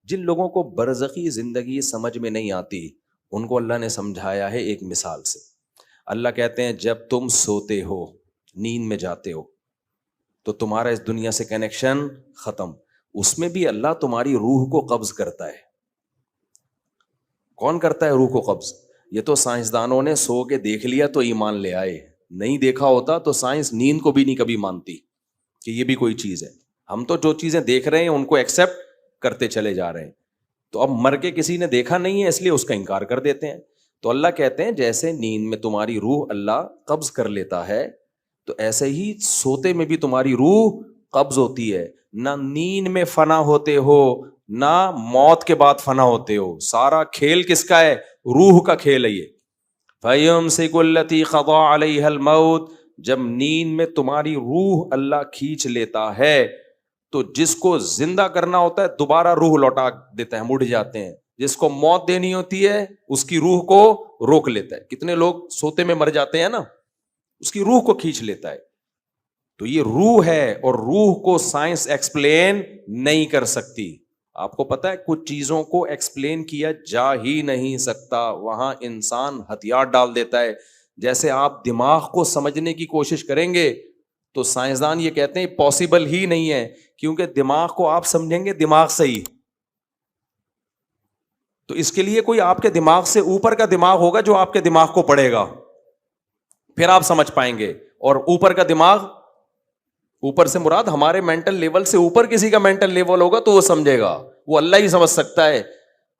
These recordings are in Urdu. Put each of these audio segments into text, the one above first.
جن لوگوں کو برزخی زندگی سمجھ میں نہیں آتی ان کو اللہ نے سمجھایا ہے ایک مثال سے. اللہ کہتے ہیں جب تم سوتے ہو، نیند میں جاتے ہو، تو تمہارا اس دنیا سے کنیکشن ختم. اس میں بھی اللہ تمہاری روح کو قبض کرتا ہے. کون کرتا ہے روح کو قبض؟ یہ تو سائنسدانوں نے سو کے دیکھ لیا تو ایمان لے آئے. نہیں دیکھا ہوتا تو سائنس نیند کو بھی نہیں کبھی مانتی کہ یہ بھی کوئی چیز ہے. ہم تو جو چیزیں دیکھ رہے ہیں ان کو ایکسیپٹ کرتے چلے جا رہے ہیں. تو اب مر کے کسی نے دیکھا نہیں ہے اس لیے اس کا انکار کر دیتے ہیں. تو اللہ کہتے ہیں جیسے نیند میں تمہاری روح اللہ قبض کر لیتا ہے تو ایسے ہی سوتے میں بھی تمہاری روح قبض ہوتی ہے. نہ نیند میں فنا ہوتے ہو نہ موت کے بعد فنا ہوتے ہو. سارا کھیل کس کا ہے؟ روح کا کھیل ہے یہ. فَيُمْسِكُ الَّتِي قَضَىٰ عَلَيْهَا الْمَوْتِ، جب نیند میں تمہاری روح اللہ کھینچ لیتا ہے تو جس کو زندہ کرنا ہوتا ہے دوبارہ روح لوٹا دیتا ہے، مڑ جاتے ہیں. جس کو موت دینی ہوتی ہے اس کی روح کو روک لیتا ہے. کتنے لوگ سوتے میں مر جاتے ہیں نا، اس کی روح کو کھینچ لیتا ہے. تو یہ روح ہے اور روح کو سائنس ایکسپلین نہیں کر سکتی. آپ کو پتا ہے کچھ چیزوں کو ایکسپلین کیا جا ہی نہیں سکتا، وہاں انسان ہتھیار ڈال دیتا ہے. جیسے آپ دماغ کو سمجھنے کی کوشش کریں گے تو سائنسدان یہ کہتے ہیں پاسبل ہی نہیں ہے، کیونکہ دماغ کو آپ سمجھیں گے دماغ سے ہی. تو اس کے لیے کوئی آپ کے دماغ سے اوپر کا دماغ ہوگا جو آپ کے دماغ کو پڑھے گا، پھر آپ سمجھ پائیں گے. اور اوپر کا دماغ، اوپر سے مراد ہمارے مینٹل لیول سے اوپر کسی کا مینٹل لیول ہوگا تو وہ سمجھے گا، وہ اللہ ہی سمجھ سکتا ہے.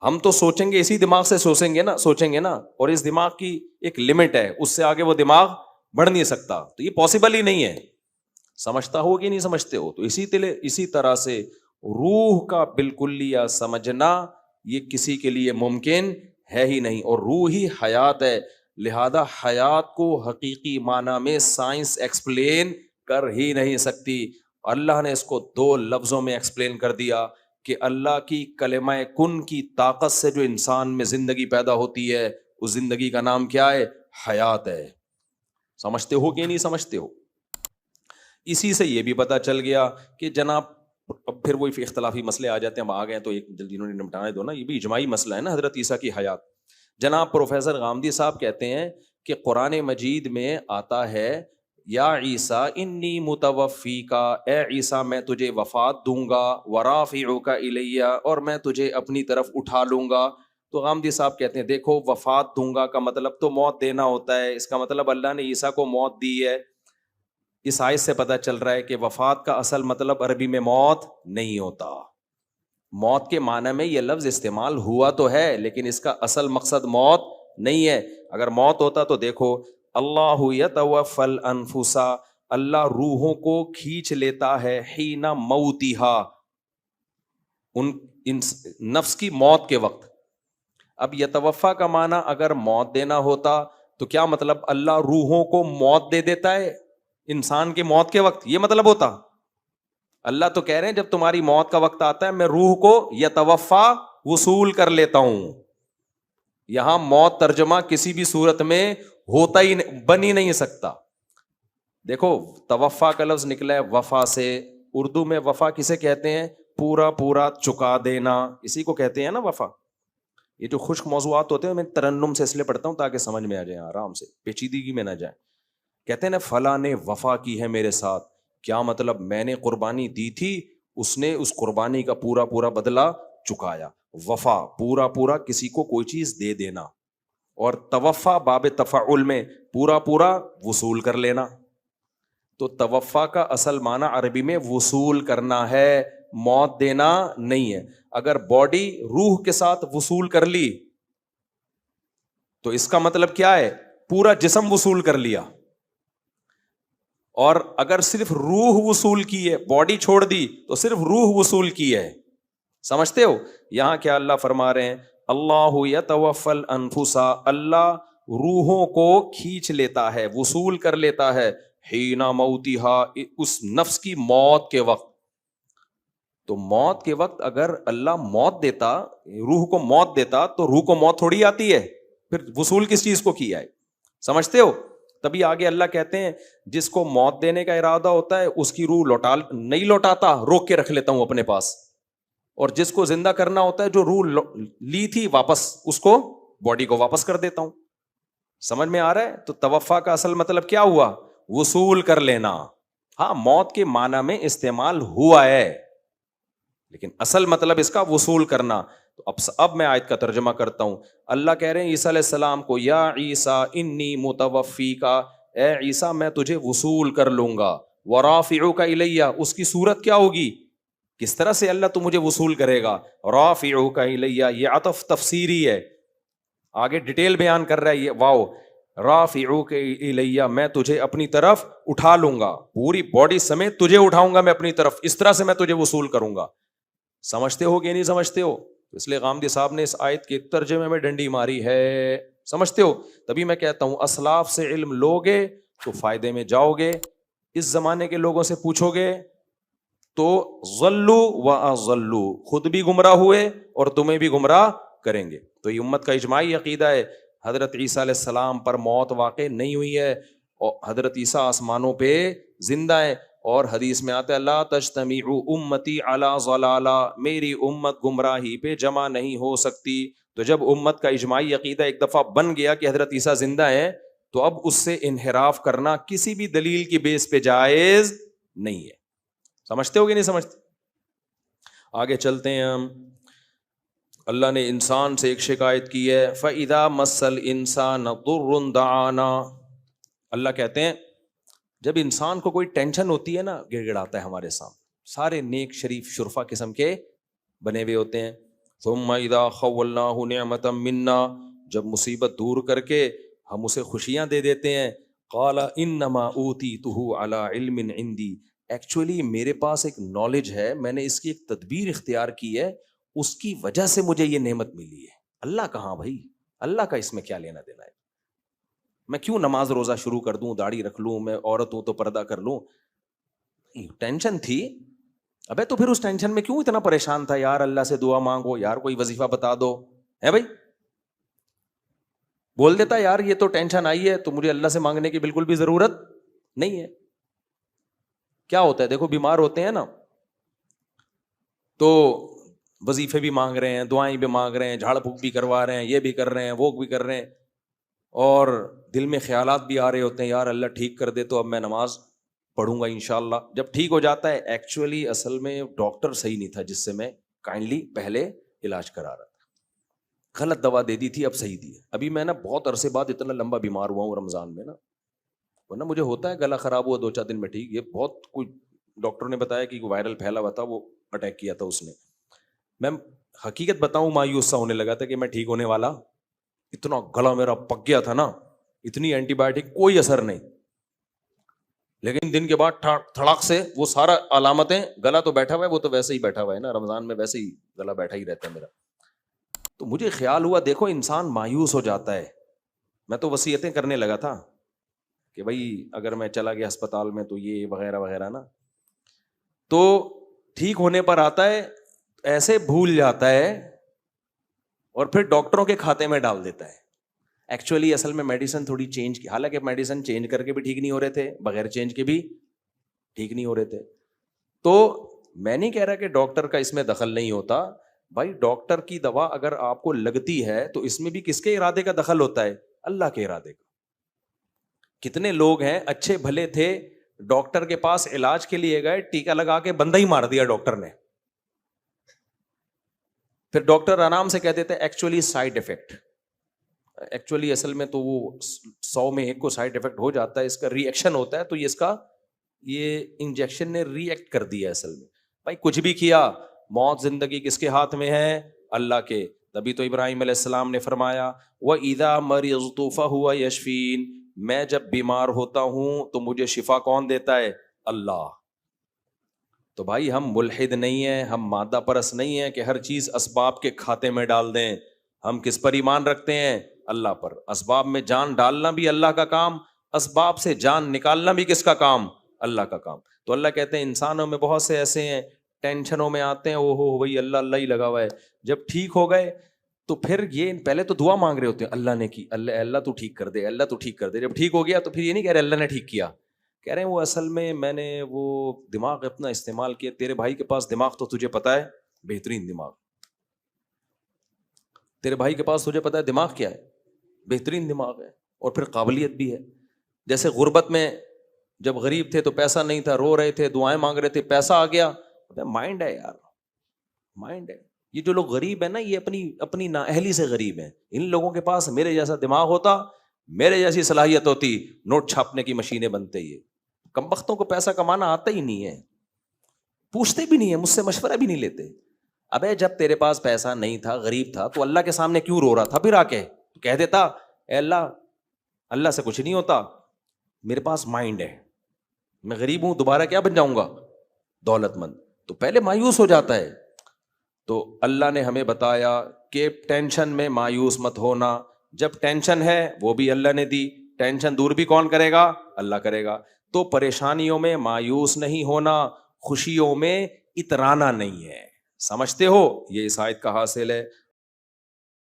ہم تو سوچیں گے اسی دماغ سے سوچیں گے نا، اور اس دماغ کی ایک لمٹ ہے، اس سے آگے وہ دماغ بڑھ نہیں سکتا. تو یہ پاسبل ہی نہیں ہے. سمجھتا ہو کہ نہیں سمجھتے ہو؟ تو اسی طرح سے روح کا بالکلیہ سمجھنا یہ کسی کے لیے ممکن ہے ہی نہیں. اور روح ہی حیات ہے، لہذا حیات کو حقیقی معنی میں سائنس ایکسپلین کر ہی نہیں سکتی. اللہ نے اس کو 2 لفظوں میں ایکسپلین کر دیا کہ اللہ کی کلمہ کن کی طاقت سے جو انسان میں زندگی پیدا ہوتی ہے اس زندگی کا نام کیا ہے؟ حیات ہے. سمجھتے ہو کہ نہیں سمجھتے ہو؟ اسی سے یہ بھی پتا چل گیا کہ جناب، اب پھر وہی اختلافی مسئلے آ جاتے ہیں. ہم آ گئے تو ایک جلدی انہوں نے نمٹانے دو نا، یہ بھی اجماعی مسئلہ ہے نا حضرت عیسیٰ کی حیات. جناب پروفیسر غامدی صاحب کہتے ہیں کہ قرآن مجید میں آتا ہے یا عیسیٰ انی متوفیکا، اے عیسیٰ میں تجھے وفات دوں گا، ورافعک الیہ، اور میں تجھے اپنی طرف اٹھا لوں گا. تو غامدی صاحب کہتے ہیں دیکھو وفات دوں گا کا مطلب تو موت دینا ہوتا ہے، اس کا مطلب اللہ نے عیسیٰ کو موت دی ہے. اس آیت سے پتہ چل رہا ہے کہ وفات کا اصل مطلب عربی میں موت نہیں ہوتا. موت کے معنی میں یہ لفظ استعمال ہوا تو ہے لیکن اس کا اصل مقصد موت نہیں ہے. اگر موت ہوتا تو دیکھو اللہ یتوفی الانفس، اللہ روحوں کو کھینچ لیتا ہے، حین موتھا، ان نفس کی موت کے وقت. اب یتوفا کا معنی اگر موت دینا ہوتا تو کیا مطلب اللہ روحوں کو موت دے دیتا ہے انسان کے موت کے وقت؟ یہ مطلب ہوتا؟ اللہ تو کہہ رہے ہیں جب تمہاری موت کا وقت آتا ہے میں روح کو یتوفا وصول کر لیتا ہوں. یہاں موت ترجمہ کسی بھی صورت میں ہوتا ہی بن ہی نہیں سکتا. دیکھو توفا کا لفظ نکلا ہے وفا سے. اردو میں وفا کسے کہتے ہیں؟ پورا پورا چکا دینا، اسی کو کہتے ہیں نا وفا. یہ جو خشک موضوعات ہوتے ہیں میں ترنم سے اس لیے پڑھتا ہوں تاکہ سمجھ میں آ جائے آرام سے، پیچیدگی میں نہ جائے. کہتے ہیں نا فلاں نے وفا کی ہے میرے ساتھ، کیا مطلب؟ میں نے قربانی دی تھی، اس نے اس قربانی کا پورا پورا بدلہ چکایا. وفا پورا پورا کسی کو کوئی چیز دے دینا، اور توفا باب تفعل میں پورا پورا وصول کر لینا. تو توفا کا اصل معنی عربی میں وصول کرنا ہے، موت دینا نہیں ہے. اگر باڈی روح کے ساتھ وصول کر لی تو اس کا مطلب کیا ہے؟ پورا جسم وصول کر لیا. اور اگر صرف روح وصول کی ہے، باڈی چھوڑ دی تو صرف روح وصول کی ہے. سمجھتے ہو یہاں کیا اللہ فرما رہے ہیں؟ اللہ یتوفی الانفس، اللہ روحوں کو کھینچ لیتا ہے، وصول کر لیتا ہے، حین موتھا، اس نفس کی موت کے وقت. تو موت کے وقت اگر اللہ موت دیتا، روح کو موت دیتا تو روح کو موت تھوڑی آتی ہے، پھر وصول کس چیز کو کیا ہے؟ سمجھتے ہو؟ تبھی آگے اللہ کہتے ہیں جس کو موت دینے کا ارادہ ہوتا ہے اس کی روح نہیں لوٹاتا، روک کے رکھ لیتا ہوں اپنے پاس. اور جس کو زندہ کرنا ہوتا ہے جو روح لی تھی واپس اس کو باڈی کو واپس کر دیتا ہوں. سمجھ میں آ رہا ہے؟ تو توفا کا اصل مطلب کیا ہوا؟ وصول کر لینا. ہاں موت کے معنی میں استعمال ہوا ہے لیکن اصل مطلب اس کا وصول کرنا. تو اب میں آیت کا ترجمہ کرتا ہوں. اللہ کہہ رہے ہیں عیسیٰ علیہ السلام کو یا عیسیٰ انی متوفیکا، اے عیسیٰ میں تجھے وصول کر لوں گا. ورافعوک الیہ، اس کی صورت کیا ہوگی؟ کس طرح سے اللہ تو مجھے وصول کرے گا؟ رافعوک الیہ، یہ عطف تفسیری ہے، آگے ڈیٹیل بیان کر رہا ہے یہ. واو، رافعوک الیہ، میں تجھے اپنی طرف اٹھا لوں گا، پوری باڈی سمیت تجھے اٹھاؤں گا میں اپنی طرف، اس طرح سے میں تجھے وصول کروں گا. سمجھتے ہو کہ نہیں سمجھتے ہو؟ اس لیے غامدی صاحب نے اس آیت کے ترجمے میں ڈنڈی ماری ہے. سمجھتے ہو؟ تبھی میں کہتا ہوں اسلاف سے علم لوگے تو فائدے میں جاؤ گے، اس زمانے کے لوگوں سے پوچھو گے تو ضلوا واضلوا، خود بھی گمراہ ہوئے اور تمہیں بھی گمراہ کریں گے. تو یہ امت کا اجماعی عقیدہ ہے. حضرت عیسیٰ علیہ السلام پر موت واقع نہیں ہوئی ہے اور حضرت عیسیٰ آسمانوں پہ زندہ ہے. اور حدیث میں آتا ہے لا تجتمع امتی علی ضلالہ، میری امت گمراہی پہ جمع نہیں ہو سکتی. تو جب امت کا اجماعی عقیدہ ایک دفعہ بن گیا کہ حضرت عیسیٰ زندہ ہیں تو اب اس سے انحراف کرنا کسی بھی دلیل کی بیس پہ جائز نہیں ہے. سمجھتے ہو کہ نہیں سمجھتے؟ آگے چلتے ہیں ہم. اللہ نے انسان سے ایک شکایت کی ہے، فَإِذَا مَسَّ الْإِنسَانَ ضُرٌّ دَعَانَا. اللہ کہتے ہیں جب انسان کو کوئی ٹینشن ہوتی ہے نا، گڑ گڑاتا ہے ہمارے سامنے. سارے نیک شریف شرفا قسم کے بنے ہوئے ہوتے ہیں. ثُمَّ إِذَا خَوَّلْنَاهُ نِعْمَةً مِنَّا، جب مصیبت دور کر کے ہم اسے خوشیاں دے دیتے ہیں. قَالَ إِنَّمَا أُوتِيتُهُ عَلَىٰ عِلْمٍ عِندِي، ایکچولی میرے پاس ایک نالج ہے، میں نے اس کی ایک تدبیر اختیار کی ہے، اس کی وجہ سے مجھے یہ نعمت ملی ہے. اللہ کہاں بھائی؟ اللہ کا اس میں کیا لینا دینا ہے؟ میں کیوں نماز روزہ شروع کر دوں، داڑھی رکھ لوں، میں عورت ہوں تو پردہ کر لوں؟ ٹینشن تھی. ابے تو پھر اس ٹینشن میں کیوں اتنا پریشان تھا؟ یار اللہ سے دعا مانگو، یار کوئی وظیفہ بتا دو، ہے بھائی؟ بول دیتا یار یہ تو ٹینشن آئی ہے تو مجھے اللہ سے مانگنے کی بالکل بھی ضرورت نہیں ہے. کیا ہوتا ہے دیکھو، بیمار ہوتے ہیں نا تو وظیفے بھی مانگ رہے ہیں، دعائیں بھی مانگ رہے ہیں، جھاڑ پھونک بھی کروا رہے ہیں، یہ بھی کر رہے ہیں، وہ بھی کر رہے ہیں، اور دل میں خیالات بھی آ رہے ہوتے ہیں یار اللہ ٹھیک کر دے تو اب میں نماز پڑھوں گا انشاءاللہ. جب ٹھیک ہو جاتا ہے ایکچولی اصل میں ڈاکٹر صحیح نہیں تھا جس سے میں کائنڈلی پہلے علاج کرا رہا تھا، غلط دوا دے دی تھی، اب صحیح دی ہے. ابھی میں نا بہت عرصے بعد اتنا لمبا بیمار ہوا ہوں رمضان میں نا، ورنہ مجھے ہوتا ہے گلا خراب ہوا 2-4 دن میں ٹھیک. یہ بہت کوئی ڈاکٹر نے بتایا کہ وائرل پھیلا ہوا تھا، وہ اٹیک کیا تھا اس نے. میں حقیقت بتاؤں مایوس سا ہونے لگا تھا کہ میں ٹھیک ہونے والا، اتنا گلا میرا پک گیا تھا نا، اتنی اینٹی بایوٹک کوئی اثر نہیں. لیکن دن کے بعد تھڑاک سے وہ سارا علامتیں، گلا تو بیٹھا ہوا ہے، وہ تو ویسے ہی بیٹھا ہوا ہے نا، رمضان میں ویسے ہی گلا بیٹھا ہی رہتا ہے میرا. تو مجھے خیال ہوا دیکھو انسان مایوس ہو جاتا ہے. میں تو وصیتیں کرنے لگا تھا کہ بھائی اگر میں چلا گیا ہسپتال میں تو یہ وغیرہ وغیرہ نا. تو ٹھیک ہونے پر آتا ہے ایسے بھول جاتا ہے اور پھر ڈاکٹروں کے کھاتے میں ڈال دیتا ہے. ایکچولی اصل میں میڈیسن تھوڑی چینج کی، حالانکہ میڈیسن چینج کر کے بھی ٹھیک نہیں ہو رہے تھے، بغیر چینج کے بھی ٹھیک نہیں ہو رہے تھے. تو میں نہیں کہہ رہا کہ ڈاکٹر کا اس میں دخل نہیں ہوتا بھائی، ڈاکٹر کی دوا اگر آپ کو لگتی ہے تو اس میں بھی کس کے ارادے کا دخل ہوتا ہے؟ اللہ کے ارادے کا. کتنے لوگ ہیں اچھے بھلے تھے، ڈاکٹر کے پاس علاج کے لیے گئے، ٹیکا لگا کے بندہ ہی مار دیا ڈاکٹر نے. پھر ڈاکٹر آرام سے کہہ دیتے ایکچولی سائڈ افیکٹ. ایکچولی اصل میں تو وہ 100 میں 1 کو سائڈ افیکٹ ہو جاتا ہے، اس کا ری ایکشن ہوتا ہے، تو یہ اس کا یہ انجیکشن نے ری ایکٹ کر دیا. اصل میں بھائی کچھ بھی کیا، موت زندگی کس کے ہاتھ میں ہے؟ اللہ کے. تبھی تو ابراہیم علیہ السلام نے فرمایا وَإِذَا مَرِضْتُ فَهُوَ يَشْفِينِ، میں جب بیمار ہوتا ہوں تو مجھے شفا کون دیتا ہے؟ اللہ. تو بھائی ہم ملحد نہیں ہیں، ہم مادہ پرست نہیں ہیں کہ ہر چیز اسباب کے کھاتے میں ڈال دیں. ہم کس پر ایمان رکھتے ہیں؟ اللہ پر. اسباب میں جان ڈالنا بھی اللہ کا کام، اسباب سے جان نکالنا بھی کس کا کام؟ اللہ کا کام. تو اللہ کہتے ہیں انسانوں میں بہت سے ایسے ہیں ٹینشنوں میں آتے ہیں، اوہو بھائی اللہ اللہ ہی لگا ہوا ہے. جب ٹھیک ہو گئے تو پھر یہ پہلے تو دعا مانگ رہے ہوتے ہیں اللہ نے کی، اللہ اللہ تو ٹھیک کر دے، اللہ تو ٹھیک کر دے. جب ٹھیک ہو گیا تو پھر یہ نہیں کہہ رہے اللہ نے ٹھیک کیا، کہہ رہے ہیں وہ اصل میں نے وہ دماغ اپنا استعمال کیا. تیرے بھائی کے پاس دماغ تو تجھے پتا ہے بہترین دماغ. تیرے بھائی کے پاس تجھے پتا ہے دماغ کیا ہے؟ بہترین دماغ ہے, اور پھر قابلیت بھی ہے. جیسے غربت میں جب غریب تھے تو پیسہ نہیں تھا, رو رہے تھے, دعائیں مانگ رہے تھے, پیسہ آ گیا. مائنڈ ہے یار, مائنڈ ہے. یہ جو لوگ غریب ہیں نا, یہ اپنی نااہلی سے غریب ہیں. ان لوگوں کے پاس میرے جیسا دماغ ہوتا, میرے جیسی صلاحیت ہوتی, نوٹ چھاپنے کی مشینیں بنتے. یہ کمبختوں کو پیسہ کمانا آتا ہی نہیں ہے, پوچھتے بھی نہیں ہے, مجھ سے مشورہ بھی نہیں لیتے. ابے جب تیرے پاس پیسہ نہیں تھا, غریب تھا, تو اللہ کے سامنے کیوں رو رہا تھا؟ پھر آ کے کہہ دیتا, اے اللہ, اللہ سے کچھ نہیں ہوتا, میرے پاس مائنڈ ہے, میں غریب ہوں, دوبارہ کیا بن جاؤں گا؟ دولت مند. تو پہلے مایوس ہو جاتا ہے. تو اللہ نے ہمیں بتایا کہ ٹینشن میں مایوس مت ہونا. جب ٹینشن ہے وہ بھی اللہ نے دی, ٹینشن دور بھی کون کرے گا؟ اللہ کرے گا. تو پریشانیوں میں مایوس نہیں ہونا, خوشیوں میں اترانا نہیں ہے. سمجھتے ہو؟ یہ اس آیت کا حاصل ہے.